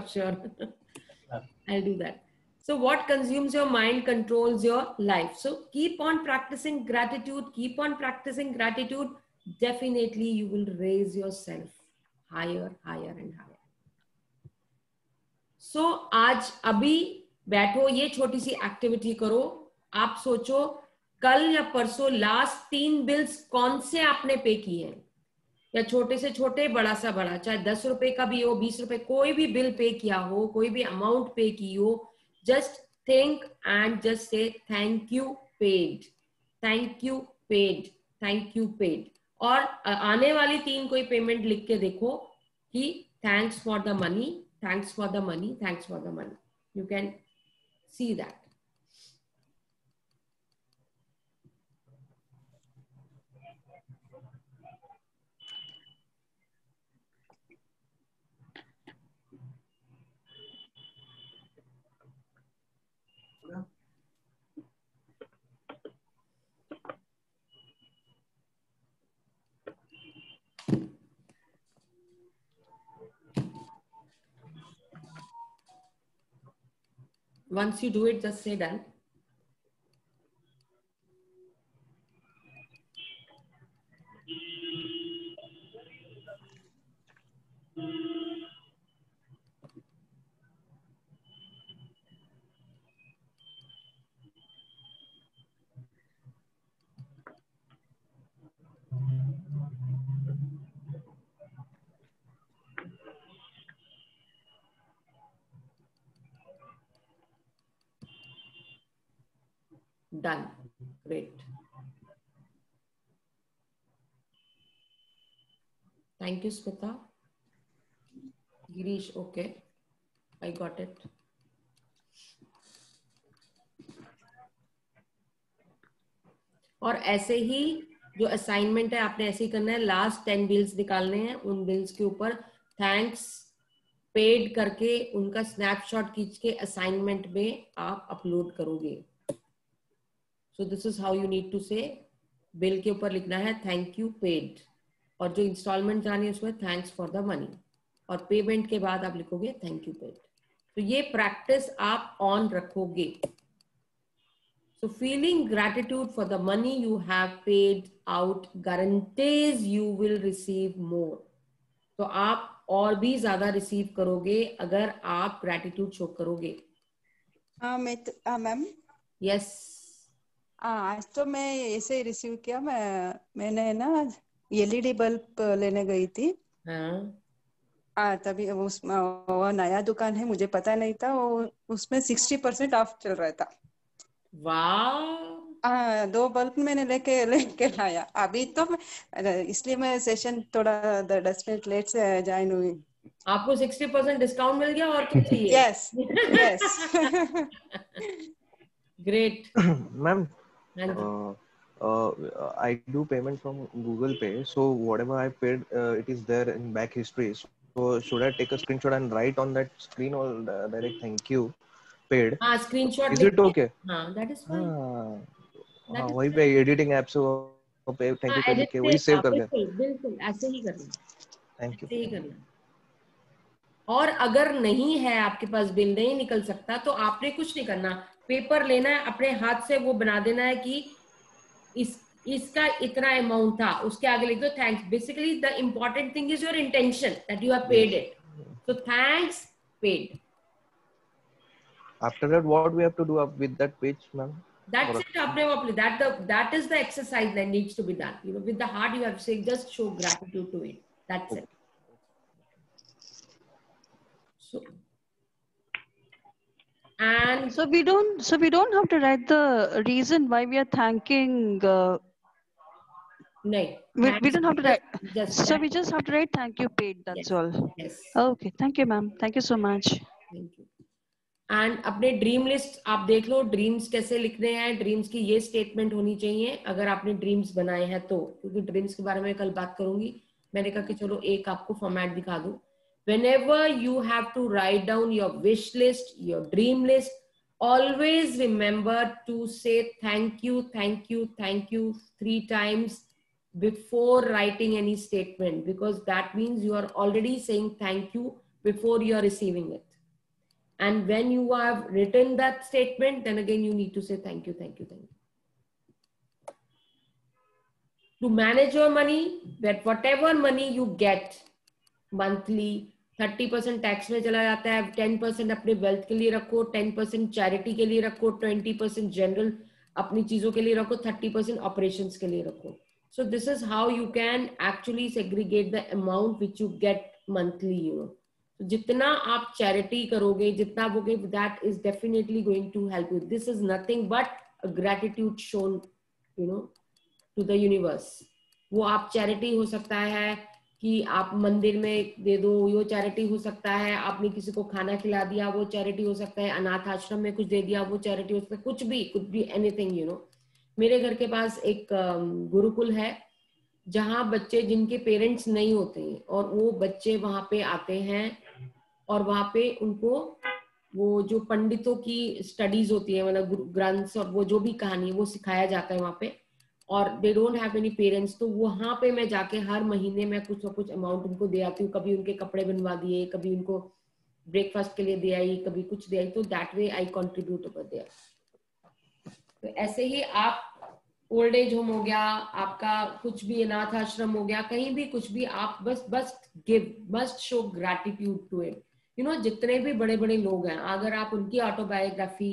I'll do that. So what consumes your mind controls your life. So keep on practicing gratitude. Keep on practicing gratitude. definitely you will raise yourself higher, higher and higher. So आज अभी बैठो, ये छोटी सी activity करो. आप सोचो कल या परसों लास्ट 3 बिल्स कौन से आपने पे किए हैं, या छोटे से छोटे, बड़ा सा बड़ा, चाहे 10 रुपए का भी हो, 20 रुपए, कोई भी बिल पे किया हो, कोई भी अमाउंट पे की हो. Just think and just say thank you paid, thank you paid, thank you paid. और आने वाली 3 कोई पेमेंट लिख के देखो कि thanks for the money, thanks for the money, thanks for the money. You can see that. Once you do it, just say done. Done. Great. Thank you, Smita. Girish, okay. I got it. और ऐसे ही जो assignment है आपने ऐसे ही करना है. Last 10 bills निकालने हैं, उन बिल्स के ऊपर थैंक्स पेड करके उनका स्नैपशॉट खींच के असाइनमेंट में आप अपलोड करोगे. So this is how you need to say. Bill के ऊपर लिखना है थैंक यू पेड, और जो इंस्टॉलमेंट जानी है उसमें थैंक्स फॉर द मनी, और पेमेंट के बाद आप लिखोगे थैंक यू पेड. तो ये प्रैक्टिस आप ऑन रखोगे. So feeling gratitude for the money you have paid out guarantees you will receive more. तो आप और भी ज्यादा रिसीव करोगे अगर आप ग्रेटिट्यूड शो करोगे. मैम. यस. आज तो मैं ऐसे रिसीव किया. मैंने ना एलईडी बल्ब लेने गई थी. तभी वो नया दुकान है, मुझे पता नहीं था. वो उसमें 60% ऑफ चल रहा था. वाह. 2 बल्ब मैंने लेके लाया अभी तो. इसलिए मैं सेशन थोड़ा 10 मिनट लेट से ज्वाइन हुई. आपको 60% डिस्काउंट मिल गया और क्या चाहिए? Yes yes. Great. Ma'am, I do payment from Google Pay, so whatever I paid, it is there in back history. So should I take a screenshot and write on that screen or direct thank you paid? Screenshot. Is it okay? हाँ, that is fine. हाँ, वही पे editing app से वो पे thank you लिख के वही सेव कर दे. बिल्कुल ऐसे ही करना. Thank you. ऐसे ही करना. और अगर नहीं है आपके पास, बिल नहीं निकल सकता, तो आपने कुछ नहीं करना. पेपर लेना है, अपने हाथ से वो बना देना है कि इसका इतना अमाउंट था, उसके आगे लिख दो thanks. Basically the important thing is your intention that you have paid it. So thanks paid. After that, what we have to do with that page, ma'am? That's it. That is the exercise that needs to be done. You know, with the heart, you have to say, just show gratitude to it. That's it. So, and so we don't have to write the reason why we are thanking. No, we don't have to write. So we just have to write thank you paid. That's all. Yes. Okay. Thank you, ma'am. Thank you so much. Thank you. And अपने dream list आप देख लो, dreams कैसे लिखने हैं. Dreams की ये statement होनी चाहिए अगर आपने ड्रीम्स बनाए हैं तो, क्योंकि ड्रीम्स के बारे में कल बात करूंगी. मैंने कहा कि चलो एक आपको फॉर्मेट दिखा दूं. Whenever you have to write down your wish list, your dream list, always remember to say thank you, thank you, thank you 3 times before writing any statement, because that means you are already saying thank you before you are receiving it. And when you have written that statement, then again you need to say thank you, thank you, thank you. to manage your money, that whatever money you get monthly, 30% tax में चला जाता है, 10% अपने wealth के लिए रखो, 10% charity के लिए रखो, 20% जनरल अपनी चीजों के लिए रखो, 30% ऑपरेशंस के लिए रखो. So this is how you can actually segregate the amount which you get monthly, you know. So जितना आप चैरिटी करोगे, जितना बोगे, that is definitely going to help you. This is nothing but a gratitude shown, you know, to the universe. वो आप charity हो सकता है कि आप मंदिर में दे दो, वो चैरिटी हो सकता है आपने किसी को खाना खिला दिया, वो चैरिटी हो सकता है अनाथ आश्रम में कुछ दे दिया, वो चैरिटी हो सकता है, कुछ भी एनीथिंग, यू नो. मेरे घर के पास एक गुरुकुल है जहाँ बच्चे जिनके पेरेंट्स नहीं होते हैं और वो बच्चे वहां पे आते हैं और वहां पे उनको वो जो पंडितों की स्टडीज होती है, मतलब ग्रंथ्स और वो जो भी कहानी वो सिखाया जाता है वहां पे, और they don't have any parents. तो वहां पे मैं जाके हर महीने में कुछ ना कुछ अमाउंट उनको दे आती हूँ. कभी उनके कपड़े बनवा दिए, कभी उनको ब्रेकफास्ट के लिए दे आई, कभी कुछ दे आई. तो that way I contribute over there. तो ऐसे ही आप ओल्ड एज होम हो गया, आपका कुछ भी अनाथ आश्रम हो गया, कहीं भी कुछ भी, आप बस give, must show gratitude to it. You know, जितने भी बड़े बड़े लोग हैं, अगर आप उनकी ऑटोबायोग्राफी,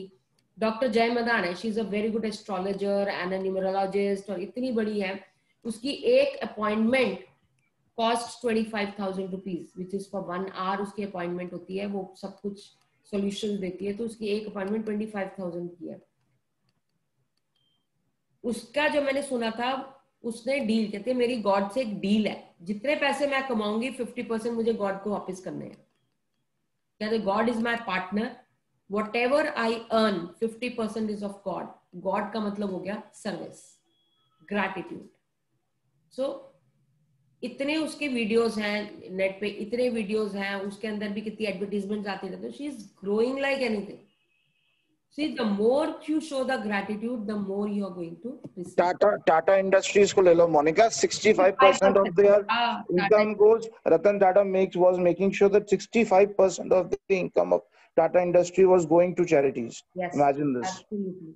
डॉक्टर जय मदान है, she is a very good astrologer and a numerologist, और इतनी बड़ी है, उसकी एक appointment cost 25,000 rupees, which is for 1 hour उसकी अपॉइंटमेंट होती है. वो सब कुछ सोल्यूशन देती है, तो उसकी एक अपॉइंटमेंट 25,000 की है. उसका जो मैंने सुना था, उसने डील, कहते हैं मेरी गॉड से एक डील है, जितने पैसे मैं कमाऊंगी 50% मुझे गॉड को वापस करने हैं. कहते God is my partner, whatever I earn 50% is of God. God का मतलब हो गया सर्विस, ग्रैटिट्यूड. सो इतने उसके वीडियोस हैं नेट पे, इतने वीडियोस हैं, उसके अंदर भी कितनी एडवर्टीजमेंट्स आती रहती है. She is growing like anything. See, the more you show the gratitude, the more you are going to receive. Tata Industries को ले लो Monika, 65% of their income goes, Ratan Tata was making sure that 65% of the income of Tata Industry was going to charities. Yes, imagine this. Absolutely.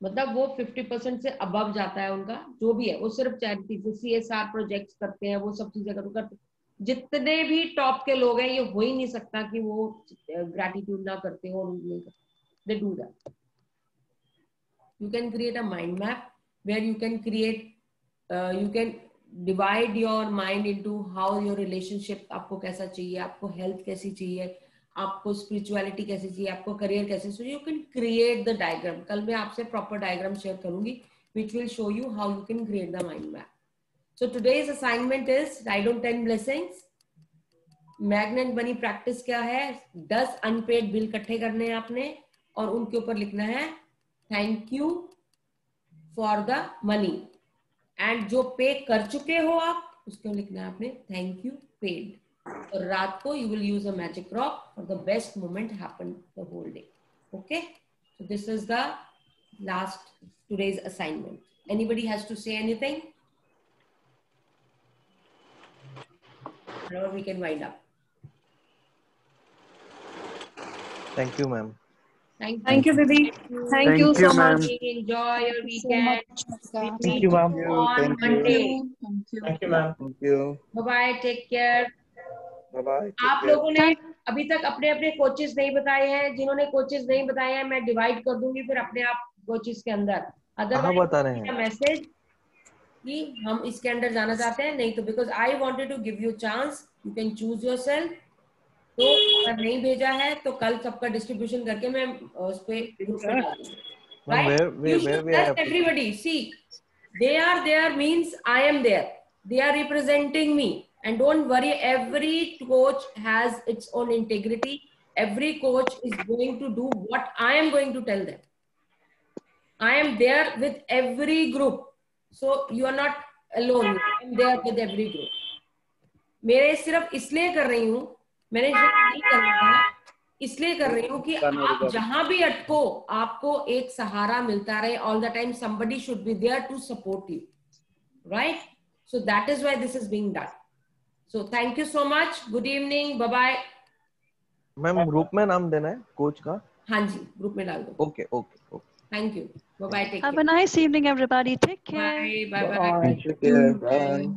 मतलब वो 50% से above जाता है उनका, जो भी है वो सिर्फ चैरिटी से CSR प्रोजेक्ट्स करते हैं, वो सब चीजें करते हैं. जितने भी टॉप के लोग हैं, ये हो ही नहीं सकता कि वो ग्रैटिट्यूड ना करते हो, और नहीं करते. They do that. You can create a mind map where you can create, you can divide your mind into how your relationship, आपको कैसा चाहिए, आपको health कैसी चाहिए, आपको spirituality कैसी चाहिए, आपको career कैसे. So you can create the diagram. कल मैं आपसे proper diagram share करूंगी, which will show you how you can create the mind map. So today's assignment is write down 10 blessings. Magnet money practice क्या है? 10 unpaid bill इकट्ठे करने हैं आपने, और उनके ऊपर लिखना है thank you for the money. And जो पे कर चुके हो आप, उसको लिखना है आपने थैंक यू पेड. और रात को you will use a magic rock for the best moment happen the whole day. Okay, so this is the last today's assignment. Anybody has to say anything, or we can wind up. Thank you, ma'am. Thank you, Didi. Thank you so much. Enjoy your weekend. Thank you, ma'am. On Monday. Thank you, ma'am. Thank you. Bye-bye. Take care. Bye-bye. आप लोगों ने अभी तक अपने अपने coaches नहीं बताए हैं. जिन्होंने कोचेस नहीं बताए हैं, मैं डिवाइड कर दूंगी फिर अपने आप कोचेस के अंदर. अदरवाइज मैसेज कि हम इसके अंदर जाना चाहते हैं, नहीं तो because I wanted to give you chance, you can choose yourself. तो अगर नहीं भेजा है तो कल सबका डिस्ट्रीब्यूशन करके मैं उस पे ग्रुप में डाल दूंगी. Right? You should trust everybody. See, they are there means I am there. They are representing me. And don't worry, every coach has its own integrity. Every coach is going to do what I am going to tell them. I am there with every group. So you are not alone. I am there with every group. मेरे सिर्फ इसलिए कर रही हूँ, मैंने नहीं करना था, इसलिए कर रही हूँ कि आप जहां भी अटको, आपको एक सहारा मिलता रहे. All the time somebody should be there to support you, right? So that is why this is being done. So thank you so much. Good evening. Bye bye. Ma'am group में नाम देना है कोच का? हाँ जी, group में डाल दो. Okay okay okay. Thank you. Bye bye. Take Have care. a nice evening, everybody. Take care. Bye. Bye. Bye. Take care. Bye.